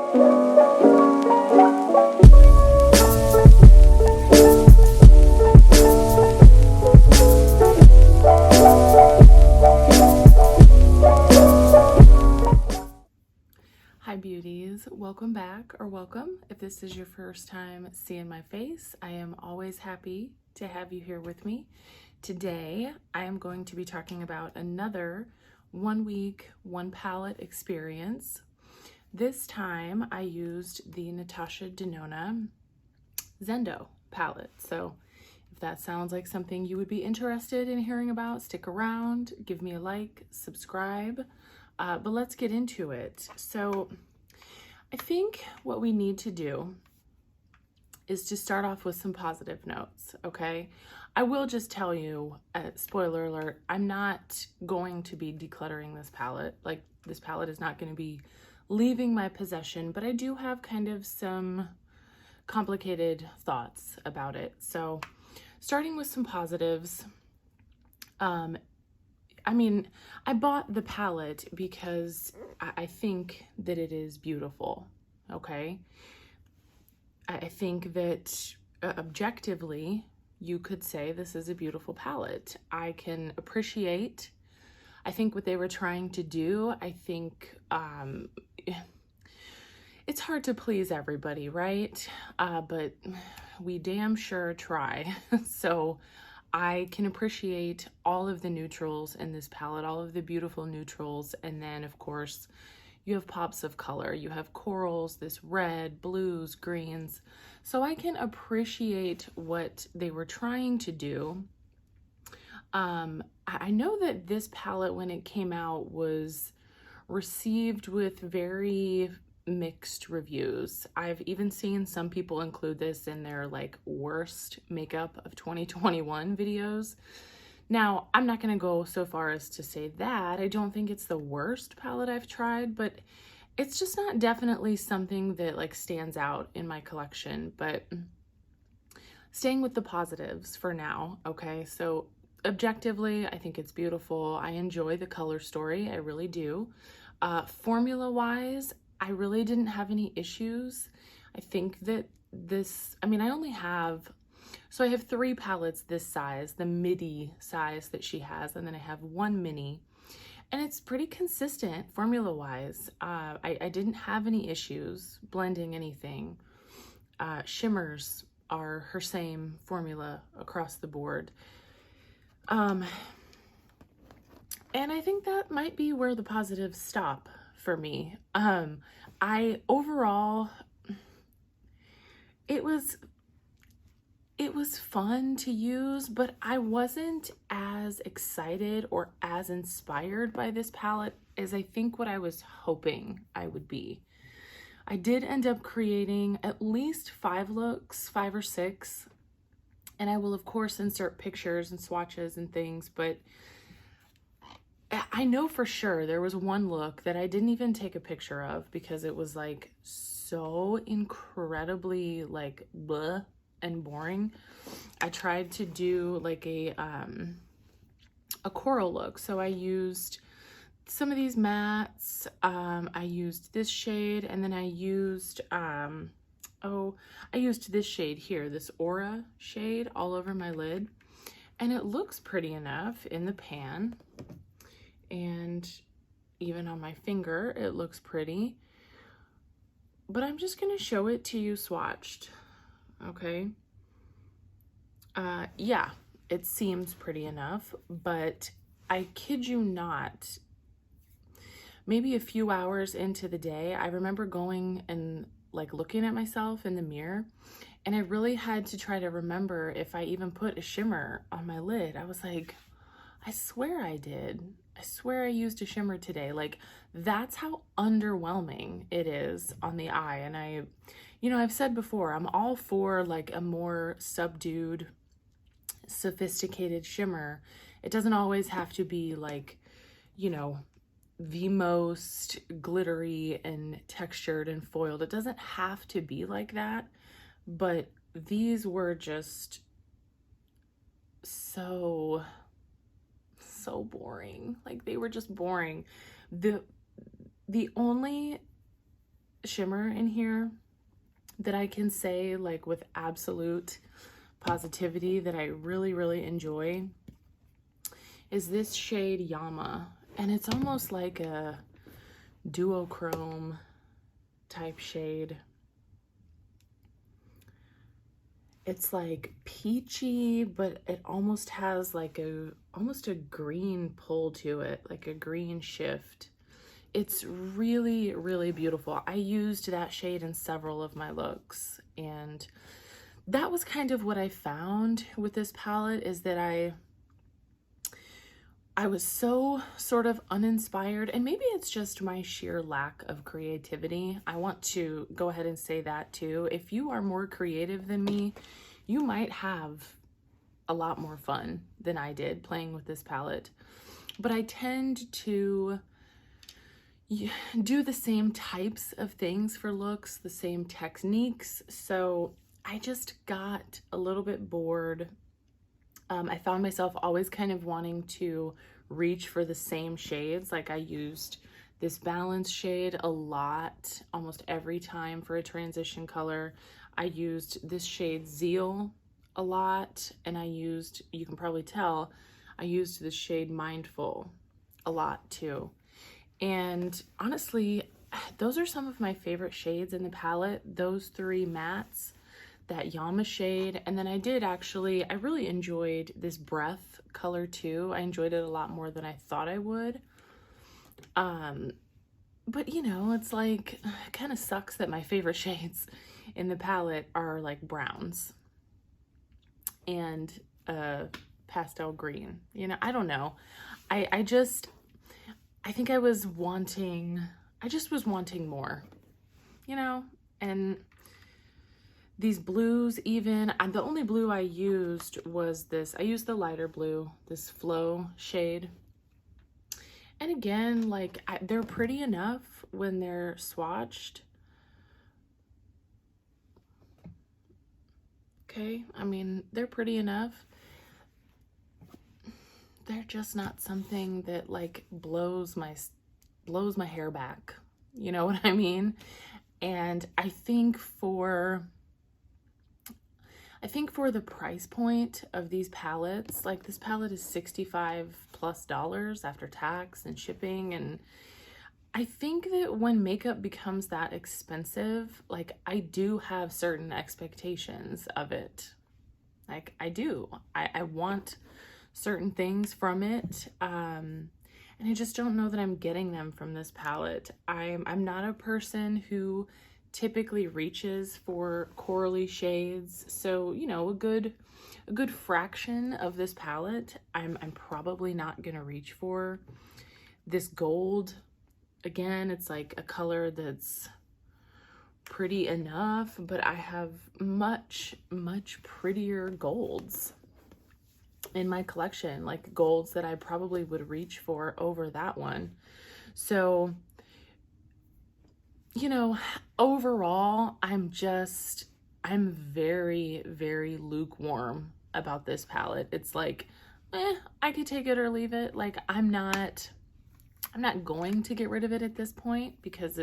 Hi beauties, welcome back, or welcome if this is your first time seeing my face. I am always happy to have you here with me. Today I am going to be talking about another 1 week, 1 palette experience. This time I used the Natasha Denona Zendo palette. So if that sounds like something you would be interested in hearing about, stick around, give me a like, subscribe. But let's get into it. So I think what we need to do is to start off with some positive notes, okay? I will just tell you, spoiler alert, I'm not going to be decluttering this palette. Like, this palette is not going to be leaving my possession, but I do have kind of some complicated thoughts about it. So starting with some positives, I bought the palette because I think that it is beautiful, okay? I think that objectively, you could say this is a beautiful palette. I can appreciate, I think what they were trying to do. I think it's hard to please everybody, right? But we damn sure try. So I can appreciate all of the neutrals in this palette, all of the beautiful neutrals. And then of course you have pops of color. You have corals, this red, blues, greens. So I can appreciate what they were trying to do. I know that this palette, when it came out, was received with very mixed reviews. I've even seen some people include this in their like worst makeup of 2021 videos. Now, I'm not going to go so far as to say that. I don't think it's the worst palette I've tried, but it's just not definitely something that like stands out in my collection. But staying with the positives for now, okay? So objectively, I think it's beautiful. I enjoy the color story. I really do. Formula-wise, I really didn't have any issues. I think that this, I only have, so I have 3 palettes this size, the midi size that she has, and then I have 1 mini, and it's pretty consistent formula-wise. I didn't have any issues blending anything. Shimmers are her same formula across the board. And I think that might be where the positives stop for me. Overall, it was fun to use, but I wasn't as excited or as inspired by this palette as I think what I was hoping I would be. I did end up creating at least 5 looks, 5 or 6, and I will of course insert pictures and swatches and things, but I know for sure there was one look that I didn't even take a picture of because it was like so incredibly like bleh and boring. I tried to do like a coral look. So I used some of these mattes. I used this shade, and then I used this shade here, this Aura shade, all over my lid. And it looks pretty enough in the pan. And even on my finger, it looks pretty. But I'm just gonna show it to you swatched, okay? Yeah, it seems pretty enough, but I kid you not, maybe a few hours into the day, I remember going and like looking at myself in the mirror, and I really had to try to remember if I even put a shimmer on my lid. I was like, I swear I did. I swear I used a shimmer today. Like, that's how underwhelming it is on the eye. And I've said before, I'm all for like a more subdued, sophisticated shimmer. It doesn't always have to be like, the most glittery and textured and foiled. It doesn't have to be like that, but these were just so boring. Like, they were just boring. The only shimmer in here that I can say like with absolute positivity that I really, really enjoy is this shade Yama. And it's almost like a duochrome type shade. It's like peachy, but it almost has like almost a green pull to it, like a green shift. It's really, really beautiful. I used that shade in several of my looks, and that was kind of what I found with this palette, is that I was so sort of uninspired, and maybe it's just my sheer lack of creativity. I want to go ahead and say that too. If you are more creative than me, you might have a lot more fun than I did playing with this palette. But I tend to do the same types of things for looks, the same techniques. So I just got a little bit bored. I found myself always kind of wanting to reach for the same shades. Like I used this balance shade a lot, almost every time for a transition color. I used this shade Zeal a lot, and I used, you can probably tell, I used this shade Mindful a lot too. And honestly, those are some of my favorite shades in the palette, those three mattes, that Yama shade, and then I really enjoyed this Breath color too. I enjoyed it a lot more than I thought I would. But you know, it's like, it kind of sucks that my favorite shades in the palette are like browns and pastel green. You know, I don't know. I think I was wanting more, you know, and these blues even, the only blue I used was this. I used the lighter blue, this Flow shade. And again, like they're pretty enough when they're swatched. Okay, I mean, they're pretty enough. They're just not something that like blows my hair back. You know what I mean? And I think for the price point of these palettes, like this palette is $65+ after tax and shipping, and I think that when makeup becomes that expensive, like I do have certain expectations of it. Like I do. I want certain things from it, and I just don't know that I'm getting them from this palette. I'm not a person who typically reaches for corally shades, so you know, a good fraction of this palette I'm probably not gonna reach for. This gold, again, it's like a color that's pretty enough, but I have much prettier golds in my collection, like golds that I probably would reach for over that one. So, you know, overall, I'm very, very lukewarm about this palette. It's like, I could take it or leave it. Like, I'm not going to get rid of it at this point, because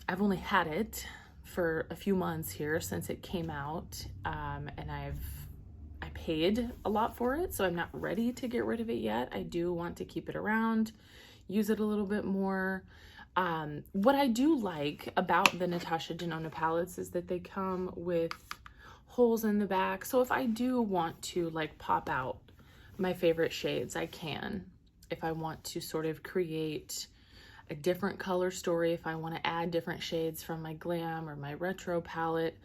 I've only had it for a few months here since it came out, and I paid a lot for it, so I'm not ready to get rid of it yet. I do want to keep it around, use it a little bit more. What I do like about the Natasha Denona palettes is that they come with holes in the back. So if I do want to like pop out my favorite shades, I can. If I want to sort of create a different color story, if I want to add different shades from my glam or my retro palette,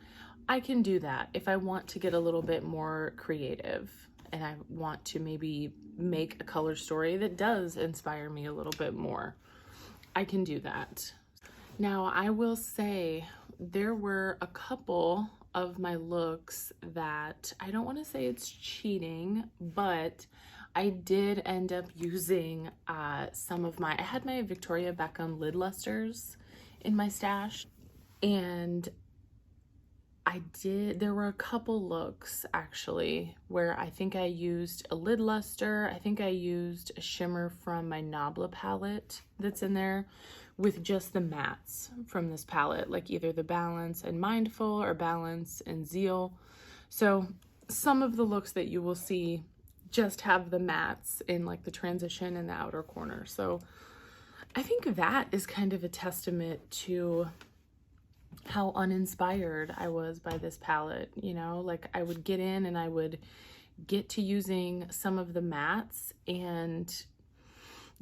I can do that. If I want to get a little bit more creative and I want to maybe make a color story that does inspire me a little bit more, I can do that. Now, I will say there were a couple of my looks that I don't want to say it's cheating, but I did end up using some of I had my Victoria Beckham lid lusters in my stash, and there were a couple looks actually where I think I used a lid luster. I think I used a shimmer from my Nabla palette that's in there, with just the mattes from this palette, like either the Balance and Mindful or Balance and Zeal. So some of the looks that you will see just have the mattes in like the transition in the outer corner. So I think that is kind of a testament to how uninspired I was by this palette. You know, like I would get in and I would get to using some of the mattes and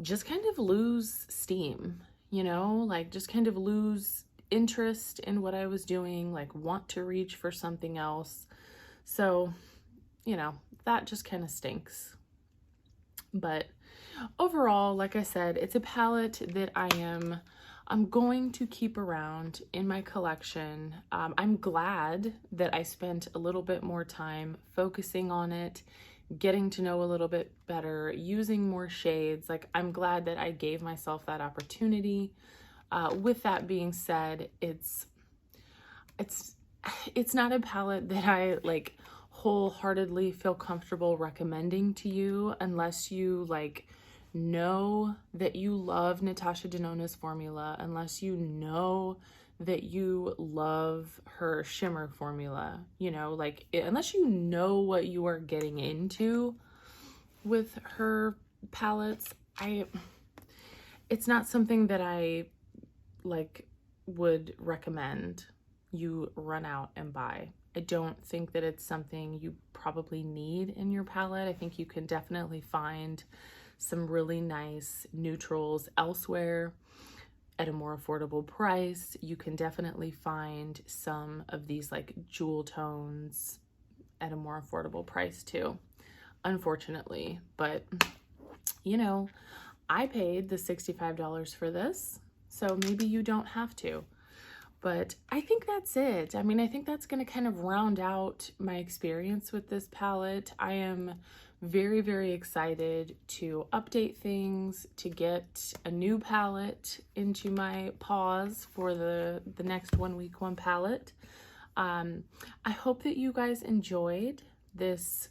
just kind of lose steam, you know, like just kind of lose interest in what I was doing, like want to reach for something else. So, you know, that just kind of stinks. But overall, like I said, it's a palette that I'm going to keep around in my collection. I'm glad that I spent a little bit more time focusing on it, getting to know a little bit better, using more shades. Like, I'm glad that I gave myself that opportunity. With that being said, it's not a palette that I like wholeheartedly feel comfortable recommending to you unless you like know that you love Natasha Denona's formula, unless you know that you love her shimmer formula, you know, like unless you know what you are getting into with her palettes. It's not something that I like would recommend you run out and buy. I don't think that it's something you probably need in your palette. I think you can definitely find some really nice neutrals elsewhere at a more affordable price. You can definitely find some of these like jewel tones at a more affordable price too, unfortunately. But you know, I paid the $65 for this, so maybe you don't have to. But I think that's it. I mean, I think that's going to kind of round out my experience with this palette. I am very, very excited to update things, to get a new palette into my paws for the next 1 week, one palette. I hope that you guys enjoyed this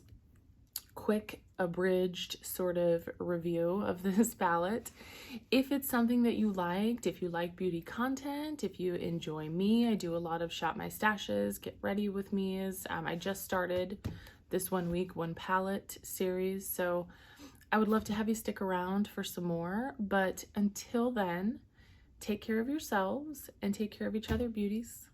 quick abridged sort of review of this palette. If it's something that you liked, if you like beauty content, if you enjoy me, I do a lot of shop my stashes, get ready with me's. I just started this 1 week, one palette series, so I would love to have you stick around for some more. But until then, take care of yourselves and take care of each other, beauties.